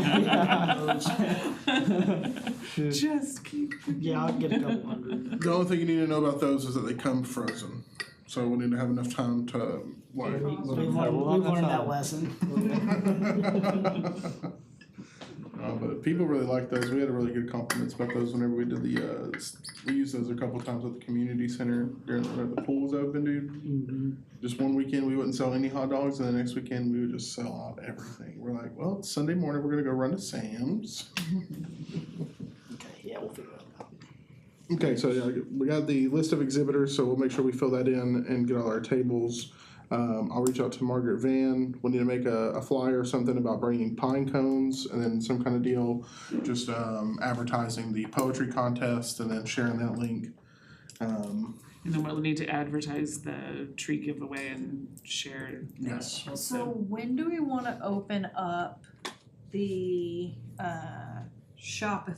Just keep cooking. Yeah, I'll get a couple hundred. The only thing you need to know about those is that they come frozen. So we need to have enough time to, like. We've learned that lesson. But people really like those. We had really good compliments about those whenever we did we used those a couple times at the community center during when the pool was open, dude. Just one weekend we wouldn't sell any hot dogs, and the next weekend we would just sell out everything. We're like, well, it's Sunday morning, we're gonna go run to Sam's. Okay, yeah, we'll figure it out. Okay, so yeah, we got the list of exhibitors, so we'll make sure we fill that in and get all our tables. I'll reach out to Margaret Van. We need to make a flyer or something about bringing pine cones and then some kind of deal, just advertising the poetry contest and then sharing that link. And then we'll need to advertise the tree giveaway and share. Yes. So when do we wanna open up the Shopify?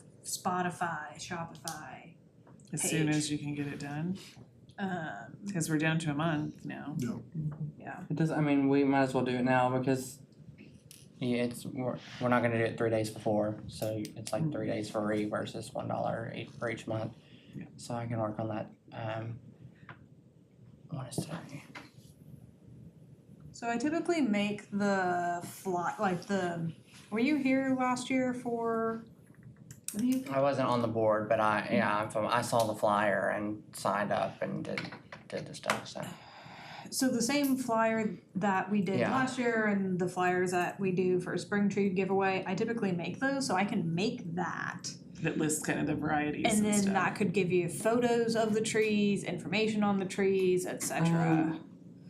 As soon page. as you can get it done, because we're down to a month now. Yeah, It does. I mean, we might as well do it now because Yeah, we're not gonna do it 3 days before, so it's like 3 days free versus $1 for each month. Yeah. So I can work on that, what is today? So I typically make the were you here last year for, what do you? I wasn't on the board, but I saw the flyer and signed up and did the stuff, so. So the same flyer that we did Yeah. last year and the flyers that we do for spring tree giveaway, I typically make those, so I can make that. That lists kind of the varieties And then stuff. that could give you photos of the trees, information on the trees, etc.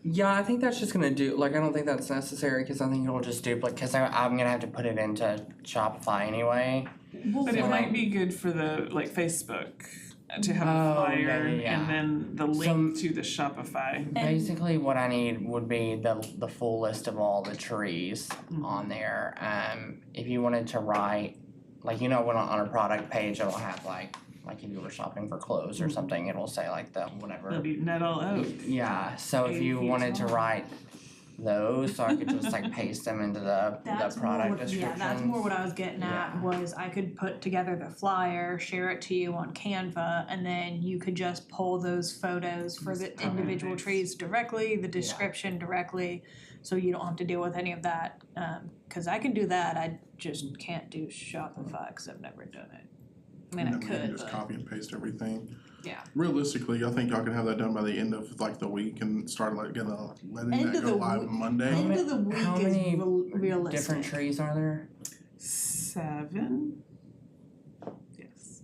Yeah, I think that's just gonna do, like, I don't think that's necessary, cause I think it'll just duplicate, cause I'm gonna have to put it into Shopify anyway. But it So, might like- be good for the, like, Facebook, to have a Oh, flyer yeah. and then the link to the Shopify. Basically, what I need would be the full list of all the trees on there. If you wanted to write, like, when on a product page, it'll have like if you were shopping for clothes or something, it'll say like the whatever. It'll be Nettle Oak. Yeah, so if you 80 feet wanted to tall. write those, so I could just like paste them into the product description. Yeah, that's more what I was getting at, Yeah. was I could put together the flyer, share it to you on Canva, and then you could just pull those photos for the Just copy and individual paste. trees directly, the description directly, so you don't have to deal with any of that. Cause I can do that, I just can't do Shopify, cause I've never done it. I mean, I And then we can could, just but, copy and paste everything. yeah. Realistically, I think y'all can have that done by the end of like the week and start like letting End that of go the live week. Monday. End of the week How is many realistic. different trees are there? 7? Yes.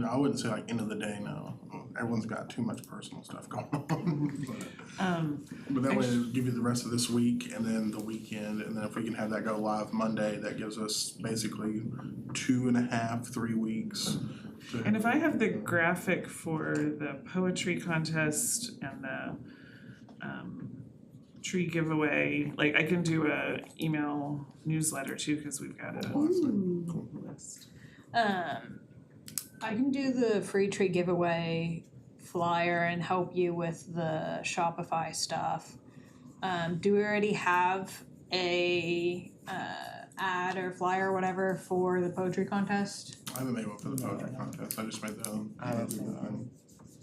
I wouldn't say like end of the day, no. Everyone's got too much personal stuff going on. But that way it'll give you the rest of this week and then the weekend, and then if we can have that go live Monday, that gives us basically 2.5, 3 weeks. And if I have the graphic for the poetry contest and the tree giveaway, like I can do a email newsletter too, cause we've got a list. I can do the free tree giveaway flyer and help you with the Shopify stuff. Do we already have a ad or flyer or whatever for the poetry contest? I haven't made one for the poetry contest, I just made the I haven't seen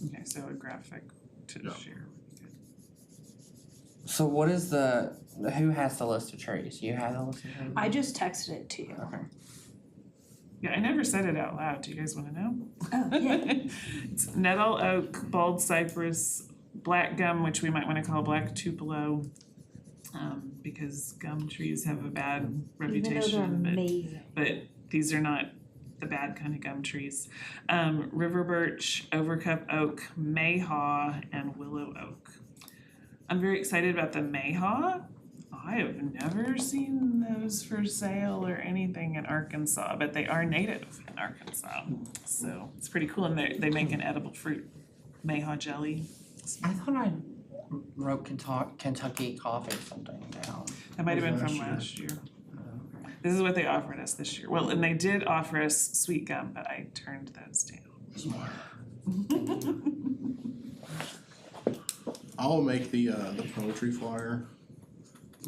Okay, so a graphic to Yeah. share. So what is who has the list of trees? You have the list of trees? I just texted it to you. Okay. Yeah, I never said it out loud. Do you guys wanna know? Oh, yeah. It's nettle, oak, bald cypress, black gum, which we might wanna call black tupelo. Because gum trees have a bad reputation, amazing. but these are not the bad kind of gum trees. River birch, overcup oak, mayhaw, and willow oak. I'm very excited about the mayhaw. I have never seen those for sale or anything in Arkansas, but they are native in Arkansas. So it's pretty cool, and they make an edible fruit, mayhaw jelly. I thought I wrote Kentucky coffee something down. That might have been Was from last year. last year. This is what they offered us this year. Well, and they did offer us sweet gum, but I turned those down. I'll make the poetry flyer.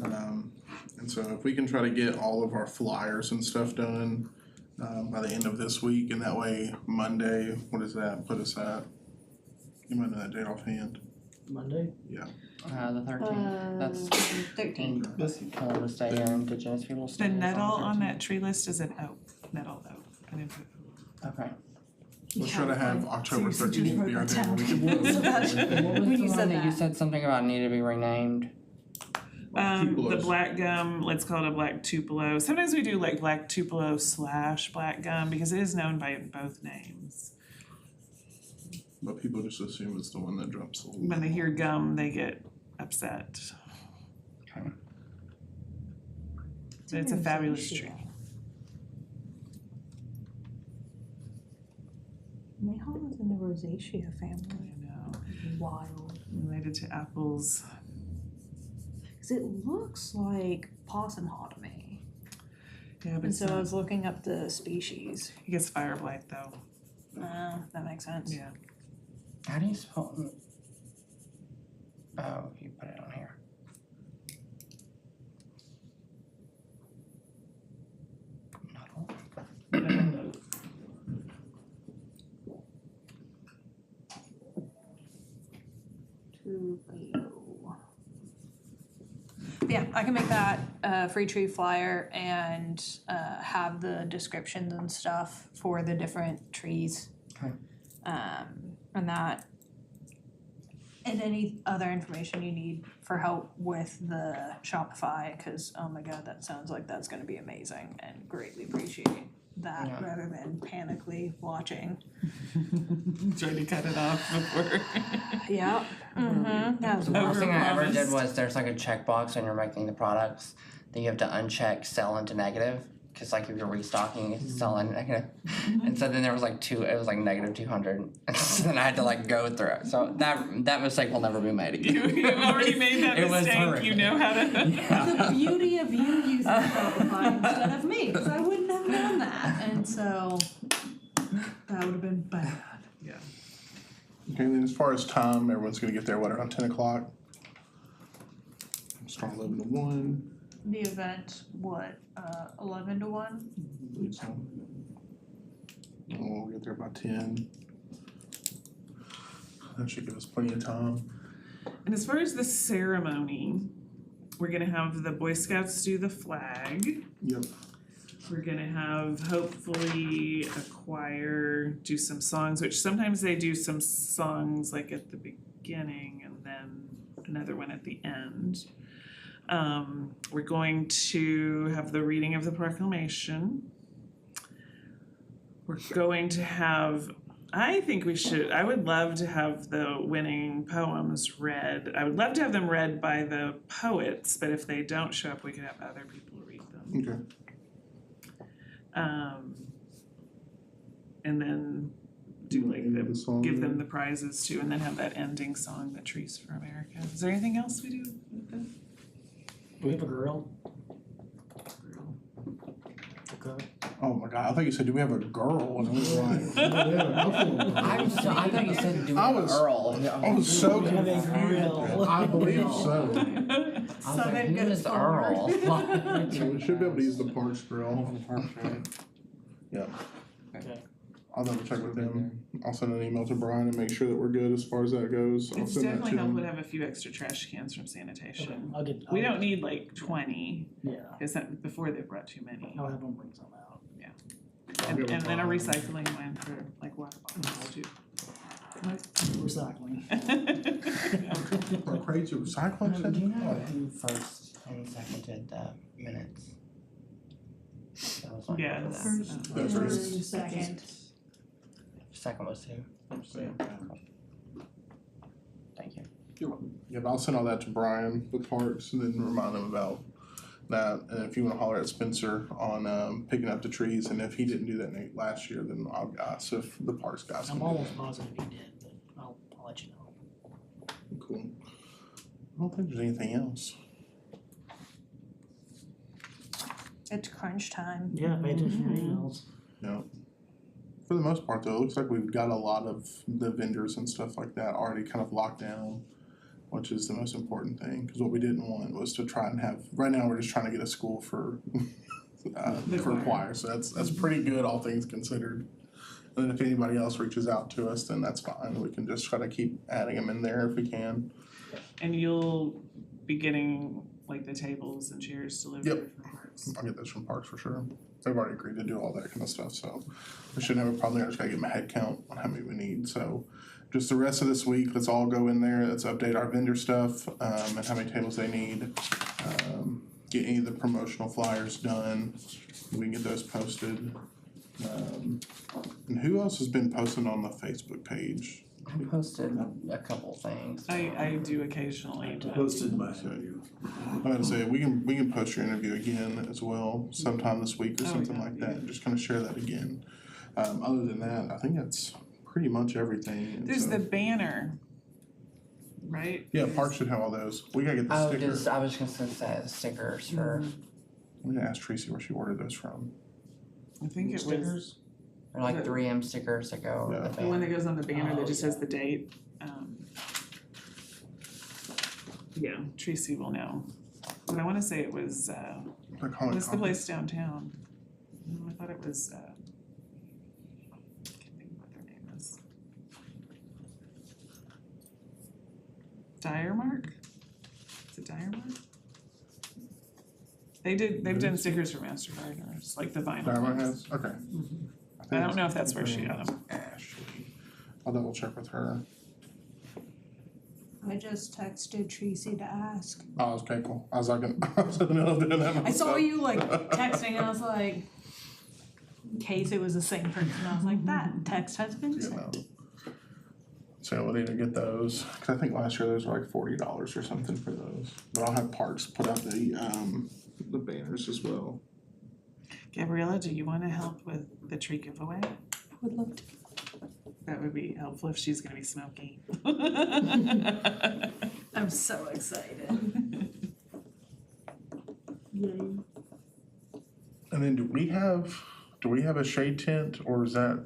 And so if we can try to get all of our flyers and stuff done by the end of this week, and that way Monday, what does that put us at? You might know that date offhand. Monday? The 13th, that's 13. Columbus Day or Indigenous Peoples' Day. The is nettle on 13th. that tree list is an oak, nettle oak. I didn't put Okay. Let's try to have October seriously just 13th be our wrote day that where we can down. do So that's- everything. What was When the you one said that you that. said something about needed to be renamed? the Tupelos. black gum, let's call it a black tupelo. Sometimes we do like black tupelo / black gum because it is known by both names. But people just assume it's the one that drops the. When they hear gum, they get upset. Okay. But it's a fabulous tree. Mayhaw is in the rosacea family. I know, Wild. related to apples. Cause it looks like possum haw to me. Yeah, but And it's so I not. was looking up the species. It gets fire blight though. That makes sense. Yeah. How do you spell? Oh, you put it on here. Yeah, I can make that a free tree flyer and have the descriptions and stuff for the different trees. Okay. And that, and any other information you need for help with the Shopify, cause oh my god, that sounds like that's gonna be amazing and greatly appreciate that Yeah. rather than panically watching. Trying to cut it off before. Yeah, that was The worst thing I ever did Overpromised. was there's like a checkbox when you're making the products that you have to uncheck sell into negative. Cause like if you're restocking, it's sell into negative. And so then there was like it was like negative 200. So then I had to like go through it. So that mistake will never be made again. You already made that It was mistake, horrific. you know how to. the beauty of you using Shopify instead of me, because I wouldn't have known that, and so that would have been bad. Yeah. Okay, then as far as time, everyone's gonna get there, what, around 10 o'clock? Start 11 to 1. The event, what, 11 to 1? So, and we'll get there by 10. That should give us plenty of time. And as far as the ceremony, we're gonna have the Boy Scouts do the flag. Yep. We're gonna have hopefully a choir do some songs, which sometimes they do some songs like at the beginning and then another one at the end. We're going to have the reading of the proclamation. We're going to have, I would love to have the winning poems read. I would love to have them read by the poets, but if they don't show up, we could have other people read them. Okay. And then do like The song. give them the prizes too, and then have that ending song, the Trees for America. Is there anything else we do with this? Do we have a girl? Okay. Oh my god, I thought you said, do we have a girl? And I was like, I thought you said do I an was- Earl. I was so We have a confused. girl. I believe so. I was like, Southern who goes is Earl? Yeah, we should be able to use the Parks grill. Yeah. Okay. I'll double check with them. I'll send an email to Brian and make sure that we're good as far as that goes. I'll It's send that definitely to helpful him. to have a few extra trash cans from sanitation. I'll get. We don't need like 20, Yeah, because that, before they brought too many. I'll have them bring some out. And then a recycling line for like water bottles too. Recycling. Or crazy recycling Do you center? know who first and seconded the minutes? That was my Yeah, vote it's, for that. That's right. Second. Second was who? Thank you. Yeah, but I'll send all that to Brian with Parks and then remind him about that. And if you wanna holler at Spencer on picking up the trees, and if he didn't do that last year, then I'll ask if the Parks guys can I'm do almost positive he did, but I'll let you know. that. Cool. I don't think there's anything else. It's crunch time. Yeah, pay attention to your emails. Yeah. For the most part though, it looks like we've got a lot of the vendors and stuff like that already kind of locked down, which is the most important thing, because what we didn't want was to try and have, right now we're just trying to get a school for for choir, so that's pretty good, all things considered. And then if anybody else reaches out to us, then that's fine, we can just try to keep adding them in there if we can. And you'll be getting like the tables and chairs delivered Yep. from Parks. I'll get those from Parks for sure. They've already agreed to do all that kind of stuff, so we shouldn't have a problem there. I just gotta get my head count on how many we need, so just the rest of this week, let's all go in there, let's update our vendor stuff, and how many tables they need. Get any of the promotional flyers done, we can get those posted. And who else has been posting on the Facebook page? I posted a couple things. I do occasionally, but Posted my interview. I'm gonna say, we can post your interview again as well sometime this week or Oh, something yeah, like that, and just kinda share that again. Other than that, I think that's pretty much everything. And there's so- the banner, right? Yeah, Parks should have all those. We gotta get the Oh, stickers. I was just gonna say the stickers for, I'm gonna ask Tracy where she ordered those from. I think it was Stickers? or like 3M stickers that go Yeah. over the the one that banner. goes on the banner Oh, that just yeah. has the date. Yeah, Tracy will know. But I wanna say it was, They're calling it what's the coffee. place downtown? No, I thought it was, I can't think of what their name is. Diremark? Is it Diremark? They've done stickers for Master Gardeners, like the vinyl Diamond ones. has, okay. I don't know if that's where she got them. Ashley. I'll double check with her. I just texted Tracy to ask. Oh, okay, cool. I was like, I was in the middle of doing that myself. I saw you like texting, and I was like, in case it was the same person, I was like, that text has been You sent. know. So we'll need to get those, cause I think last year those were like $40 or something for those. But I'll have Parks put out the banners as well. Gabriella, do you wanna help with the tree giveaway? I would love to. That would be helpful if she's gonna be smoking. I'm so excited. Yay. And then do we have a shade tent, or is that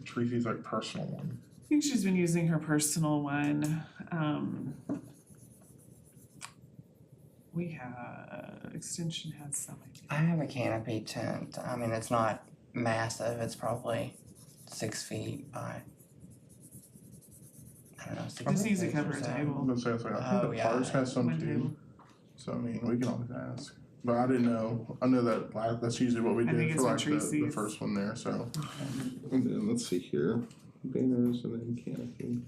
Tracy's like personal one? I think she's been using her personal one. We have, Extension has some, I think. I have a canopy tent. I mean, it's not massive. It's probably 6 feet by, I don't know, 6 Just needs to feet cover or a so. I table. was gonna say, it's like, I think Oh, the yeah. Parks has some One too. table. So I mean, we can always ask. But I didn't know, I know that that's usually what we I think did it's for what like the Tracy's. first one there, so. And then let's see here, banners and then canopy.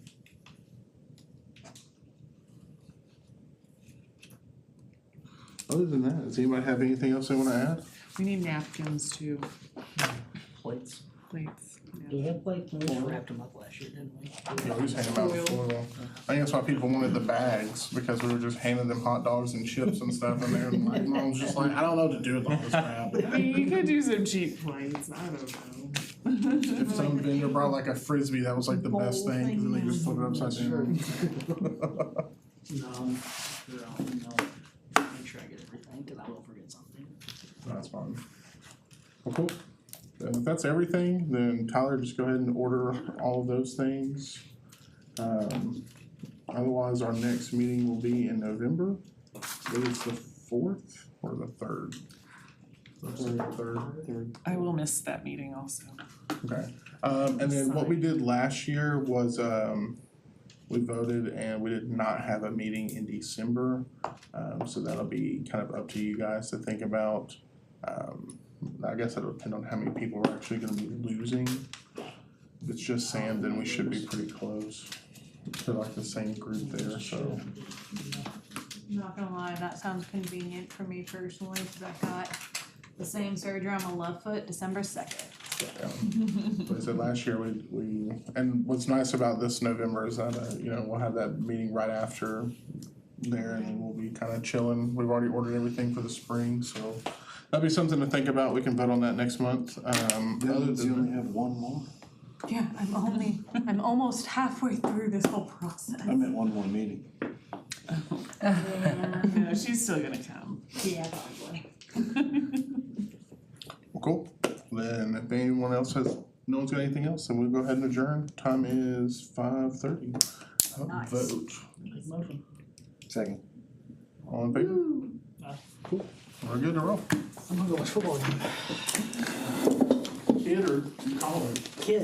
Other than that, does anybody have anything else they wanna add? We need napkins too, Plates. plates. Do we have plates? We wrapped them up last year, didn't we? Yeah, we just handed them out Foil. foil. I think that's why people wanted the bags, because we were just handing them hot dogs and chips and stuff in there, and my mom's just like, I don't know what to do with all this crap. I mean, you could do some cheap plates, I don't know. If some vendor brought like a frisbee, that was like the best Bowl thing, cause then they thing, just flip it upside down. No, make sure I get everything, cause I will forget something. That's fine. Well, cool. And if that's everything, then Tyler, just go ahead and order all of those things. Otherwise, our next meeting will be in November. Whether it's the 4th or the 3rd. Third. I will miss that meeting also. Okay. And then what we did last year was, we voted and we did not have a meeting in December. So that'll be kind of up to you guys to think about. I guess it'll depend on how many people are actually gonna be losing. If it's just Sam, then we should be pretty close to like the same group there, so. Not gonna lie, that sounds convenient for me personally, cause I got the same surgery on my left foot December 2nd. Like I said, last year we, and what's nice about this November is that, we'll have that meeting right after there and we'll be kind of chilling. We've already ordered everything for the spring, so that'll be something to think about. We can vote on that next month. Other You than only have one more? Yeah, I'm almost halfway through this whole process. I meant one more meeting. No, she's still gonna come. Yeah, probably. Well, cool. Then if anyone else no one's got anything else, then we'll go ahead and adjourn. Time is 5:30. Nice. Vote. Make motion. Second. All in favor? Aye. Cool. We're good to roll. I'm gonna go watch football game. Kid or caller? Kid.